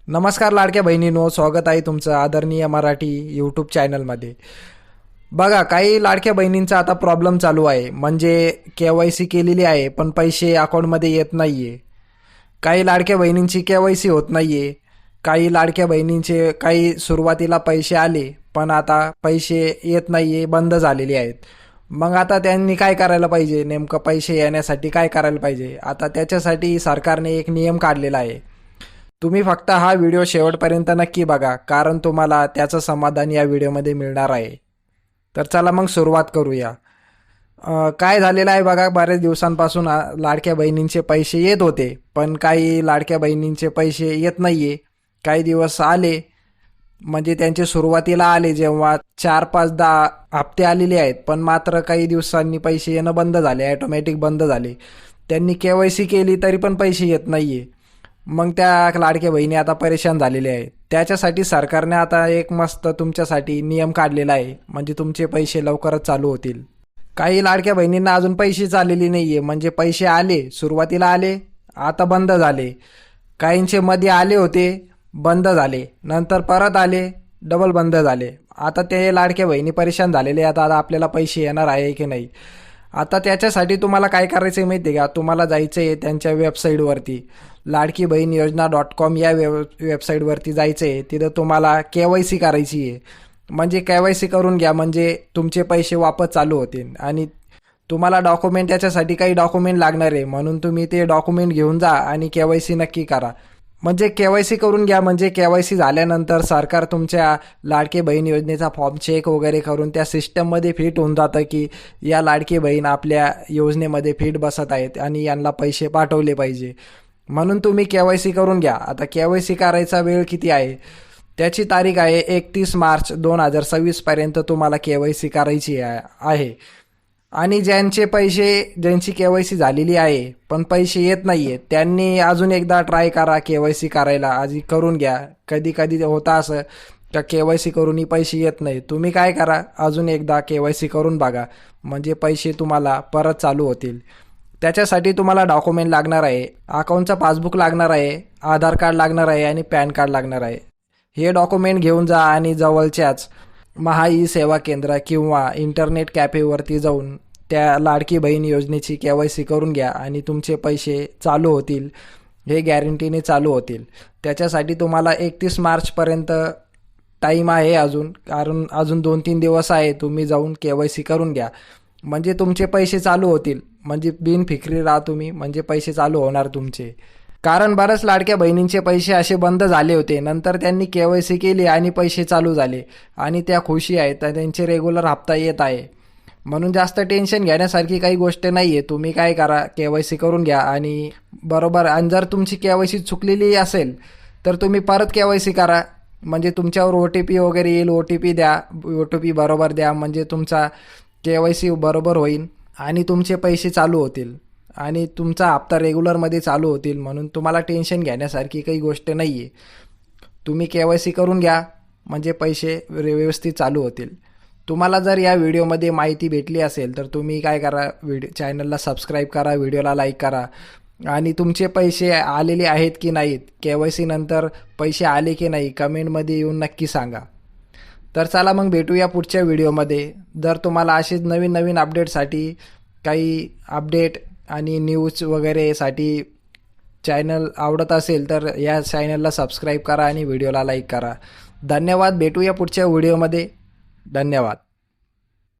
नमस्कार लाडक्या बहिणींनो, स्वागत आहे तुमचं आदरणीय मराठी यूट्यूब चॅनलमध्ये. बघा, काही लाडक्या बहिणींचा आता प्रॉब्लेम चालू आहे. म्हणजे KYC केलेली आहे पण पैसे अकाउंटमध्ये येत नाही आहे. काही लाडक्या बहिणींची KYC होत नाही आहे. काही लाडक्या बहिणींचे काही सुरुवातीला पैसे आले पण आता पैसे येत नाही आहे, बंद झालेले आहेत. मग आता त्यांनी काय करायला पाहिजे, नेमकं पैसे येण्यासाठी काय करायला पाहिजे? आता त्याच्यासाठी सरकारने एक नियम काढलेला आहे. तुम्ही फक्त हा व्हिडिओ शेवटपर्यंत नक्की बघा, कारण तुम्हाला त्याचं समाधान या व्हिडिओमध्ये मिळणार आहे. तर चला मग सुरुवात करूया. काय झालेलं आहे बघा, बऱ्याच दिवसांपासून लाडक्या बहिणींचे पैसे येत होते पण काही लाडक्या बहिणींचे पैसे येत नाही आहे. काही दिवस आले, म्हणजे त्यांचे सुरुवातीला आले जेव्हा 4-5-10 हप्ते आलेले आहेत, पण मात्र काही दिवसांनी पैसे येणं बंद झाले, ॲटोमॅटिक बंद झाले. त्यांनी KYC केली तरी पण पैसे येत नाही आहे. मग त्या लाडक्या बहिणी आता परेशान झालेल्या आहेत. त्याच्यासाठी सरकारने आता एक मस्त तुमच्यासाठी नियम काढलेला आहे, म्हणजे तुमचे पैसे लवकरच चालू होतील. काही लाडक्या बहिणींना अजून पैसेच आलेले नाही आहे, म्हणजे पैसे आले, सुरुवातीला आले, आता बंद झाले. काहींचे मध्ये आले होते, बंद झाले, नंतर परत आले, डबल बंद झाले. आता ते लाडक्या बहिणी परेशान झालेले आहेत. आता आपल्याला पैसे येणार आहे की नाही. आता त्याच्यासाठी तुम्हाला काय करायचं आहे माहिती आहे का? तुम्हाला जायचं आहे त्यांच्या वेबसाईटवरती, लाडकीबहीणयोजना.com या वेबसाईटवरती जायचं आहे. तिथं तुम्हाला KYC करायची आहे. म्हणजे KYC करून घ्या, म्हणजे तुमचे पैसे वापस चालू होतील. आणि तुम्हाला डॉक्युमेंट, त्याच्यासाठी काही डॉक्युमेंट लागणार आहे, म्हणून तुम्ही ते डॉक्युमेंट घेऊन जा आणि KYC नक्की करा. म्हणजे KYC करून घ्या, म्हणजे KYC झाल्यानंतर सरकार तुमच्या लाडकी बहीण योजनेचा फॉर्म चेक वगैरे करून त्या सिस्टममध्ये फिट होऊन जातं की या लाडकी बहीण आपल्या योजनेमध्ये फिट बसत आहेत आणि यांना पैसे पाठवले पाहिजे. म्हणून तुम्ही KYC करून घ्या. आता KYC करायचा वेळ किती आहे? त्याची तारीख आहे 31 मार्च 2026 पर्यंत तुम्हाला KYC करायची आहे. आणि ज्यांची KYC झालेली आहे पण पैसे येत नाही आहेत, त्यांनी अजून एकदा ट्राय करा KYC करायला, आधी करून घ्या. कधी कधी होतं असं का KYC करूनही पैसे येत नाही. तुम्ही काय करा, अजून एकदा KYC करून बघा, म्हणजे पैसे तुम्हाला परत चालू होतील. त्याच्यासाठी तुम्हाला डॉक्युमेंट लागणार आहे, अकाउंटचं पासबुक लागणार आहे, आधार कार्ड लागणार आहे आणि पॅन कार्ड लागणार आहे. हे डॉक्युमेंट घेऊन जा आणि जवळच्याच महा सेवा केंद्र किंवा इंटरनेट कॅफेवरती जाऊन त्या लाडकी बहीण योजनेची KYC करून घ्या आणि तुमचे पैसे चालू होतील. हे गॅरंटीने चालू होतील. त्याच्यासाठी तुम्हाला 31 मार्चपर्यंत टाईम आहे अजून, कारण अजून 2-3 दिवस आहे. तुम्ही जाऊन KYC करून घ्या, म्हणजे तुमचे पैसे चालू होतील. म्हणजे बिनफिक्री राहा तुम्ही, म्हणजे पैसे चालू होणार तुमचे. कारण बऱ्याच लाडक्या बहिणींचे पैसे असे बंद झाले होते, नंतर त्यांनी KYC केली आणि पैसे चालू झाले आणि त्या खुशी आहेत, तर त्यांचे रेग्युलर हप्ता येत आहे. म्हणून जास्त टेन्शन घेण्यासारखी काही गोष्ट नाही आहे. तुम्ही काय करा, KYC करून घ्या आणि बरोबर. आणि जर तुमची KYC चुकलेली असेल तर तुम्ही परत KYC करा, म्हणजे तुमच्यावर OTP वगैरे येईल, OTP द्या, OTP बरोबर द्या, म्हणजे तुमचा KYC बरोबर होईल आणि तुमचे पैसे चालू होतील आणि तुमचा हप्ता रेग्युलरमध्ये चालू होतील. म्हणून तुम्हाला टेन्शन घेण्यासारखी काही गोष्ट नाही आहे. तुम्ही KYC करून घ्या, म्हणजे पैसे व्यवस्थित चालू होतील. तुम्हाला जर या व्हिडिओमध्ये माहिती भेटली असेल तर तुम्ही काय करा, चॅनलला सबस्क्राईब करा, व्हिडिओला लाईक करा आणि तुमचे पैसे आलेले आहेत की नाहीत, KYC नंतर पैसे आले की नाही, कमेंटमध्ये येऊन नक्की सांगा. तर चला मग भेटूया पुढच्या व्हिडिओमध्ये. जर तुम्हाला असेच नवीन नवीन अपडेटसाठी, काही अपडेट आणि न्यूज वगैरेसाठी चॅनल आवडत असेल तर या चॅनलला सबस्क्राईब करा आणि व्हिडिओला लाईक करा. धन्यवाद. भेटूया पुढच्या व्हिडिओमध्ये. धन्यवाद.